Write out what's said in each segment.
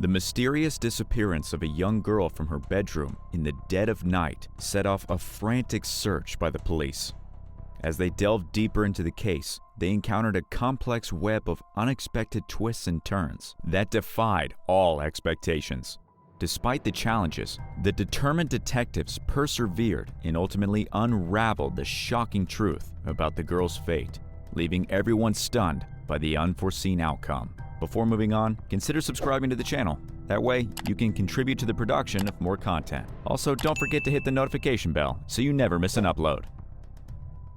The mysterious disappearance of a young girl from her bedroom in the dead of night set off a frantic search by the police. As they delved deeper into the case, they encountered a complex web of unexpected twists and turns that defied all expectations. Despite the challenges, the determined detectives persevered and ultimately unraveled the shocking truth about the girl's fate, leaving everyone stunned by the unforeseen outcome. Before moving on, consider subscribing to the channel. That way, you can contribute to the production of more content. Also, don't forget to hit the notification bell so you never miss an upload.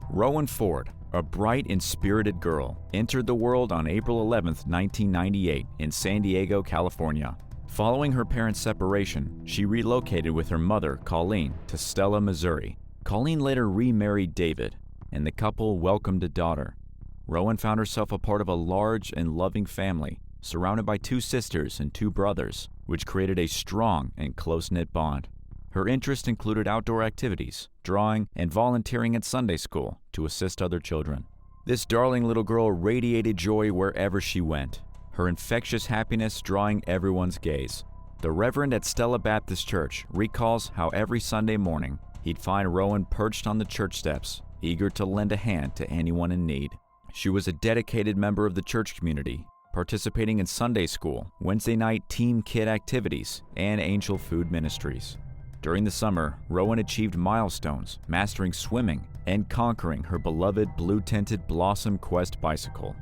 Rowan Ford, a bright and spirited girl, entered the world on April 11, 1998 in San Diego, California. Following her parents' separation, she relocated with her mother, Colleen, to Stella, Missouri. Colleen later remarried David, and the couple welcomed a daughter. Rowan found herself a part of a large and loving family, surrounded by 2 sisters and 2 brothers, which created a strong and close-knit bond. Her interests included outdoor activities, drawing, and volunteering at Sunday school to assist other children. This darling little girl radiated joy wherever she went, her infectious happiness drawing everyone's gaze. The Reverend at Stella Baptist Church recalls how every Sunday morning he'd find Rowan perched on the church steps, eager to lend a hand to anyone in need. She was a dedicated member of the church community, participating in Sunday school, Wednesday night team kid activities, and angel food ministries. During the summer, Rowan achieved milestones, mastering swimming and conquering her beloved blue-tinted Blossom Quest bicycle.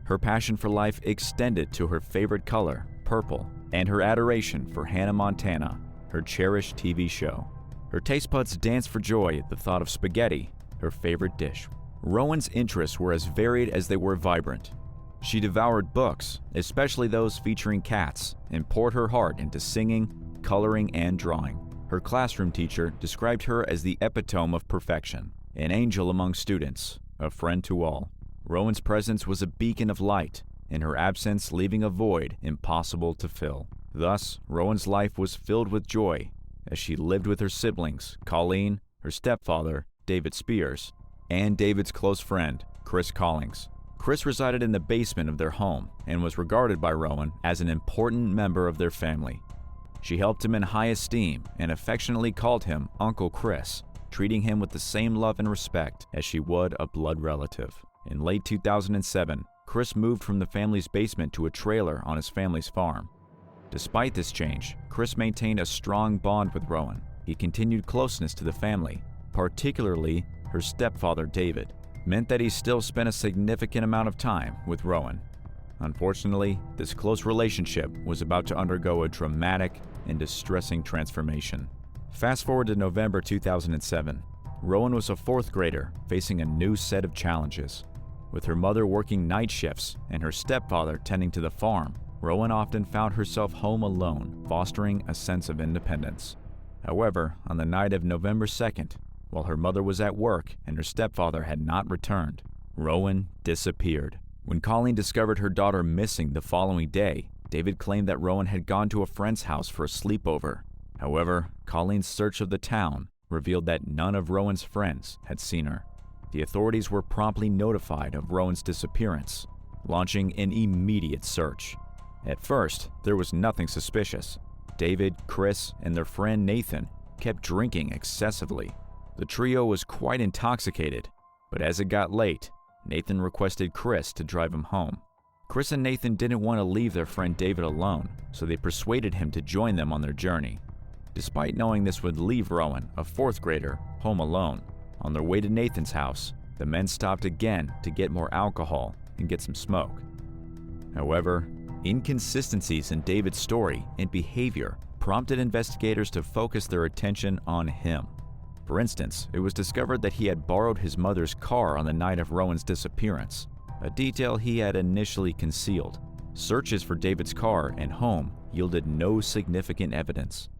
Her passion for life extended to her favorite color, purple, and her adoration for Hannah Montana, her cherished TV show. Her taste buds danced for joy at the thought of spaghetti, her favorite dish. Rowan's interests were as varied as they were vibrant. She devoured books, especially those featuring cats, and poured her heart into singing, coloring, and drawing. Her classroom teacher described her as the epitome of perfection, an angel among students, a friend to all. Rowan's presence was a beacon of light, and her absence leaving a void impossible to fill. Thus, Rowan's life was filled with joy as she lived with her siblings, Colleen, her stepfather, David Spears, and David's close friend, Chris Collings. Chris resided in the basement of their home and was regarded by Rowan as an important member of their family. She held him in high esteem and affectionately called him Uncle Chris, treating him with the same love and respect as she would a blood relative. In late 2007, Chris moved from the family's basement to a trailer on his family's farm. Despite this change, Chris maintained a strong bond with Rowan. He continued closeness to the family, particularly her stepfather David, meant that he still spent a significant amount of time with Rowan. Unfortunately, this close relationship was about to undergo a dramatic and distressing transformation. Fast forward to November 2007. Rowan was a 4th grader facing a new set of challenges. With her mother working night shifts and her stepfather tending to the farm, Rowan often found herself home alone, fostering a sense of independence. However, on the night of November 2nd, while her mother was at work and her stepfather had not returned, Rowan disappeared. When Colleen discovered her daughter missing the following day, David claimed that Rowan had gone to a friend's house for a sleepover. However, Colleen's search of the town revealed that none of Rowan's friends had seen her. The authorities were promptly notified of Rowan's disappearance, launching an immediate search. At first, there was nothing suspicious. David, Chris, and their friend Nathan kept drinking excessively. The trio was quite intoxicated, but as it got late, Nathan requested Chris to drive him home. Chris and Nathan didn't want to leave their friend David alone, so they persuaded him to join them on their journey. Despite knowing this would leave Rowan, a 4th grader, home alone, on their way to Nathan's house, the men stopped again to get more alcohol and get some smoke. However, inconsistencies in David's story and behavior prompted investigators to focus their attention on him. For instance, it was discovered that he had borrowed his mother's car on the night of Rowan's disappearance, a detail he had initially concealed. Searches for David's car and home yielded no significant evidence.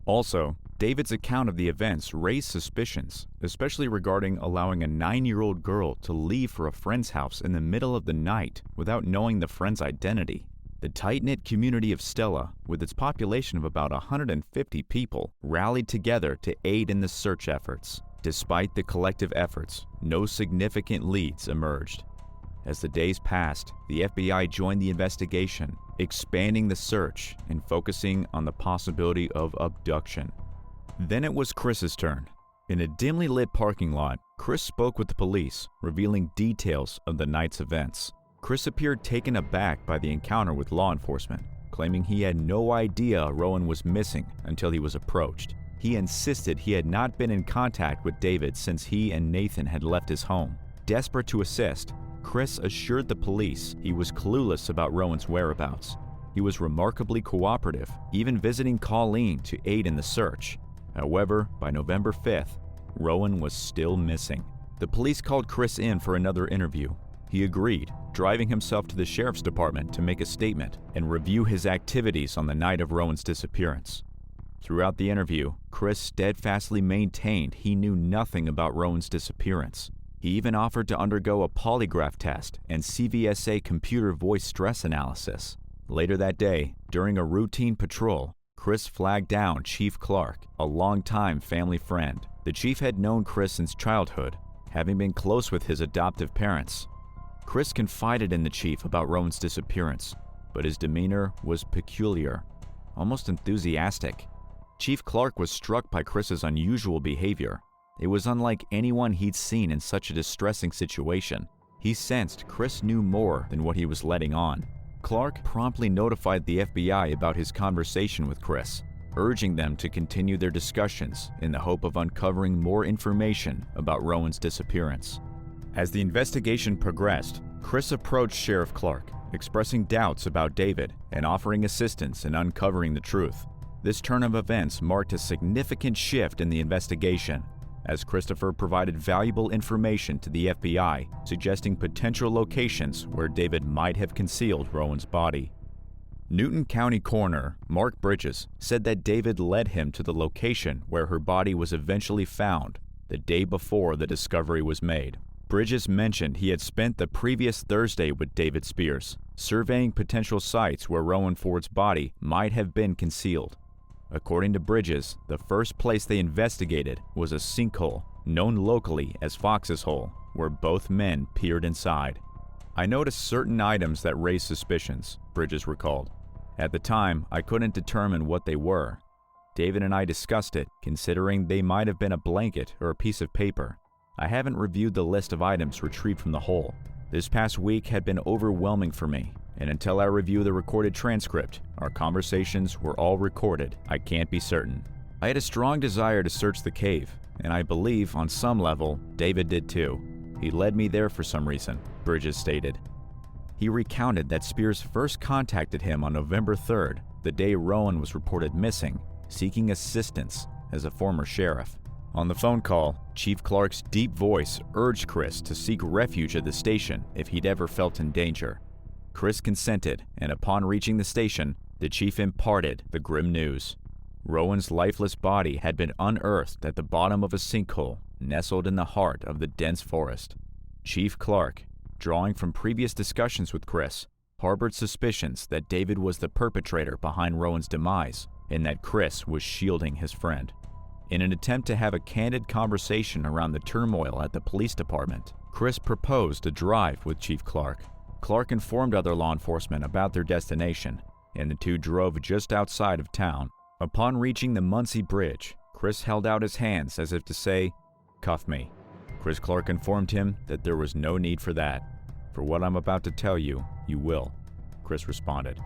Also, David's account of the events raised suspicions, especially regarding allowing a 9-year-old girl to leave for a friend's house in the middle of the night without knowing the friend's identity. The tight-knit community of Stella, with its population of about 150 people, rallied together to aid in the search efforts. Despite the collective efforts, no significant leads emerged. As the days passed, the FBI joined the investigation, expanding the search and focusing on the possibility of abduction. Then it was Chris's turn. In a dimly lit parking lot, Chris spoke with the police, revealing details of the night's events. Chris appeared taken aback by the encounter with law enforcement, claiming he had no idea Rowan was missing until he was approached. He insisted he had not been in contact with David since he and Nathan had left his home. Desperate to assist, Chris assured the police he was clueless about Rowan's whereabouts. He was remarkably cooperative, even visiting Colleen to aid in the search. However, by November 5th, Rowan was still missing. The police called Chris in for another interview. He agreed, driving himself to the sheriff's department to make a statement and review his activities on the night of Rowan's disappearance. Throughout the interview, Chris steadfastly maintained he knew nothing about Rowan's disappearance. He even offered to undergo a polygraph test and CVSA computer voice stress analysis. Later that day, during a routine patrol, Chris flagged down Chief Clark, a longtime family friend. The chief had known Chris since childhood, having been close with his adoptive parents. Chris confided in the chief about Rowan's disappearance, but his demeanor was peculiar, almost enthusiastic. Chief Clark was struck by Chris's unusual behavior. It was unlike anyone he'd seen in such a distressing situation. He sensed Chris knew more than what he was letting on. Clark promptly notified the FBI about his conversation with Chris, urging them to continue their discussions in the hope of uncovering more information about Rowan's disappearance. As the investigation progressed, Chris approached Sheriff Clark, expressing doubts about David and offering assistance in uncovering the truth. This turn of events marked a significant shift in the investigation, as Christopher provided valuable information to the FBI, suggesting potential locations where David might have concealed Rowan's body. Newton County Coroner Mark Bridges said that David led him to the location where her body was eventually found the day before the discovery was made. Bridges mentioned he had spent the previous Thursday with David Spears, surveying potential sites where Rowan Ford's body might have been concealed. According to Bridges, the first place they investigated was a sinkhole, known locally as Fox's Hole, where both men peered inside. "I noticed certain items that raised suspicions," Bridges recalled. "At the time, I couldn't determine what they were. David and I discussed it, considering they might have been a blanket or a piece of paper. I haven't reviewed the list of items retrieved from the hole. This past week had been overwhelming for me, and until I review the recorded transcript, our conversations were all recorded. I can't be certain. I had a strong desire to search the cave, and I believe, on some level, David did too. He led me there for some reason," Bridges stated. He recounted that Spears first contacted him on November 3rd, the day Rowan was reported missing, seeking assistance as a former sheriff. On the phone call, Chief Clark's deep voice urged Chris to seek refuge at the station if he'd ever felt in danger. Chris consented, and upon reaching the station, the chief imparted the grim news. Rowan's lifeless body had been unearthed at the bottom of a sinkhole nestled in the heart of the dense forest. Chief Clark, drawing from previous discussions with Chris, harbored suspicions that David was the perpetrator behind Rowan's demise and that Chris was shielding his friend. In an attempt to have a candid conversation around the turmoil at the police department, Chris proposed a drive with Chief Clark. Clark informed other law enforcement about their destination, and the two drove just outside of town. Upon reaching the Muncie Bridge, Chris held out his hands as if to say, "Cuff me." Chris Clark informed him that there was no need for that. "For what I'm about to tell you, you will," Chris responded.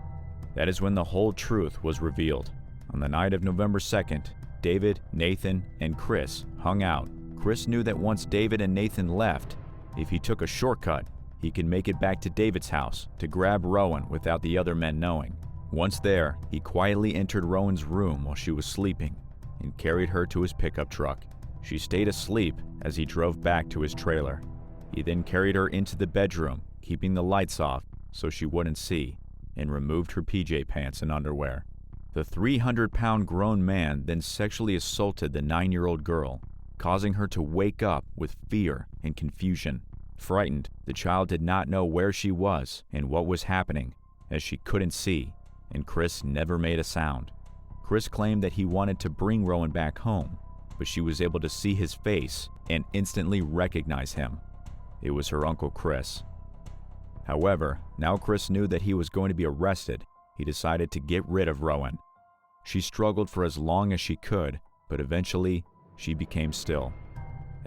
That is when the whole truth was revealed. On the night of November 2nd, David, Nathan, and Chris hung out. Chris knew that once David and Nathan left, if he took a shortcut, he could make it back to David's house to grab Rowan without the other men knowing. Once there, he quietly entered Rowan's room while she was sleeping and carried her to his pickup truck. She stayed asleep as he drove back to his trailer. He then carried her into the bedroom, keeping the lights off so she wouldn't see, and removed her PJ pants and underwear. The 300-pound grown man then sexually assaulted the 9-year-old girl, causing her to wake up with fear and confusion. Frightened, the child did not know where she was and what was happening, as she couldn't see, and Chris never made a sound. Chris claimed that he wanted to bring Rowan back home, but she was able to see his face and instantly recognize him. It was her Uncle Chris. However, now Chris knew that he was going to be arrested, he decided to get rid of Rowan. She struggled for as long as she could, but eventually, she became still.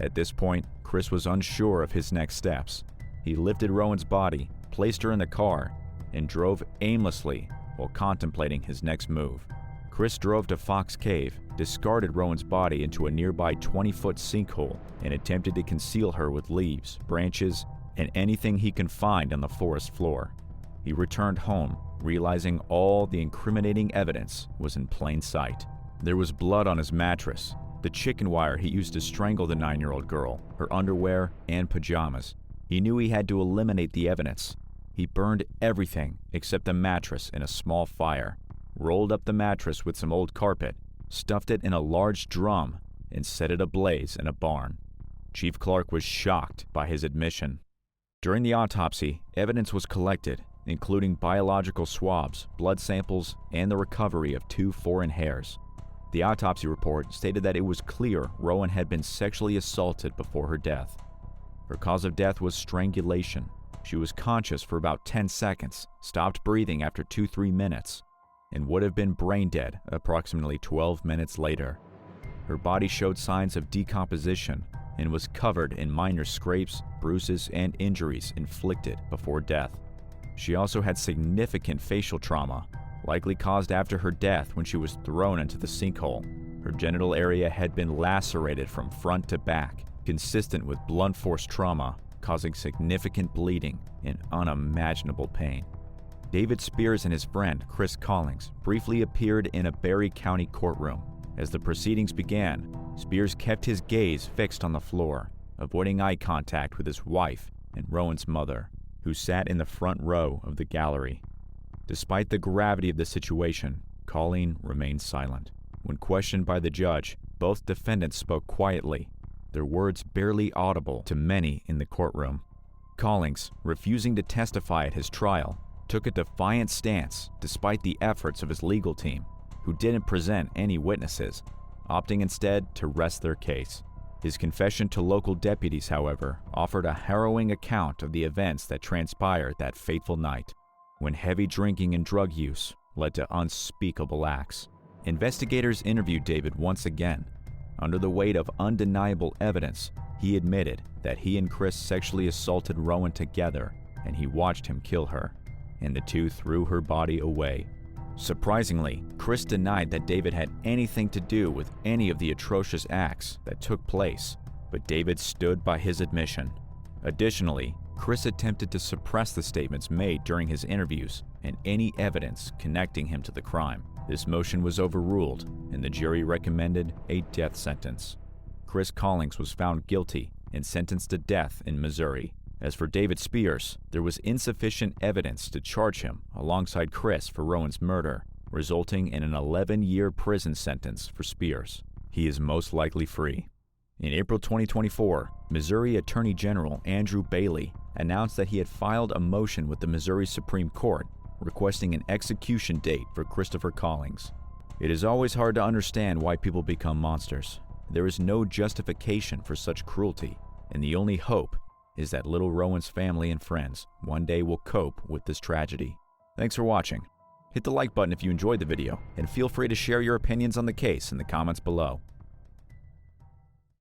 At this point, Chris was unsure of his next steps. He lifted Rowan's body, placed her in the car, and drove aimlessly while contemplating his next move. Chris drove to Fox Cave, discarded Rowan's body into a nearby 20-foot sinkhole, and attempted to conceal her with leaves, branches, and anything he can find on the forest floor. He returned home, realizing all the incriminating evidence was in plain sight. There was blood on his mattress, the chicken wire he used to strangle the 9-year-old girl, her underwear, and pajamas. He knew he had to eliminate the evidence. He burned everything except the mattress in a small fire, rolled up the mattress with some old carpet, stuffed it in a large drum, and set it ablaze in a barn. Chief Clark was shocked by his admission. During the autopsy, evidence was collected, including biological swabs, blood samples, and the recovery of 2 foreign hairs. The autopsy report stated that it was clear Rowan had been sexually assaulted before her death. Her cause of death was strangulation. She was conscious for about 10 seconds, stopped breathing after 2-3 minutes, and would have been brain dead approximately 12 minutes later. Her body showed signs of decomposition and was covered in minor scrapes, bruises, and injuries inflicted before death. She also had significant facial trauma, likely caused after her death when she was thrown into the sinkhole. Her genital area had been lacerated from front to back, consistent with blunt force trauma, causing significant bleeding and unimaginable pain. David Spears and his friend, Chris Collings, briefly appeared in a Berry County courtroom. As the proceedings began, Spears kept his gaze fixed on the floor, avoiding eye contact with his wife and Rowan's mother, who sat in the front row of the gallery. Despite the gravity of the situation, Colleen remained silent. When questioned by the judge, both defendants spoke quietly, their words barely audible to many in the courtroom. Collings, refusing to testify at his trial, took a defiant stance despite the efforts of his legal team, who didn't present any witnesses, opting instead to rest their case. His confession to local deputies, however, offered a harrowing account of the events that transpired that fateful night, when heavy drinking and drug use led to unspeakable acts. Investigators interviewed David once again. Under the weight of undeniable evidence, he admitted that he and Chris sexually assaulted Rowan together, and he watched him kill her, and the two threw her body away. Surprisingly, Chris denied that David had anything to do with any of the atrocious acts that took place, but David stood by his admission. Additionally, Chris attempted to suppress the statements made during his interviews and any evidence connecting him to the crime. This motion was overruled, and the jury recommended a death sentence. Chris Collings was found guilty and sentenced to death in Missouri. As for David Spears, there was insufficient evidence to charge him alongside Chris for Rowan's murder, resulting in an 11-year prison sentence for Spears. He is most likely free. In April 2024, Missouri Attorney General Andrew Bailey announced that he had filed a motion with the Missouri Supreme Court requesting an execution date for Christopher Collings. It is always hard to understand why people become monsters. There is no justification for such cruelty, and the only hope is that little Rowan's family and friends one day will cope with this tragedy. Thanks for watching. Hit the like button if you enjoyed the video, and feel free to share your opinions on the case in the comments below.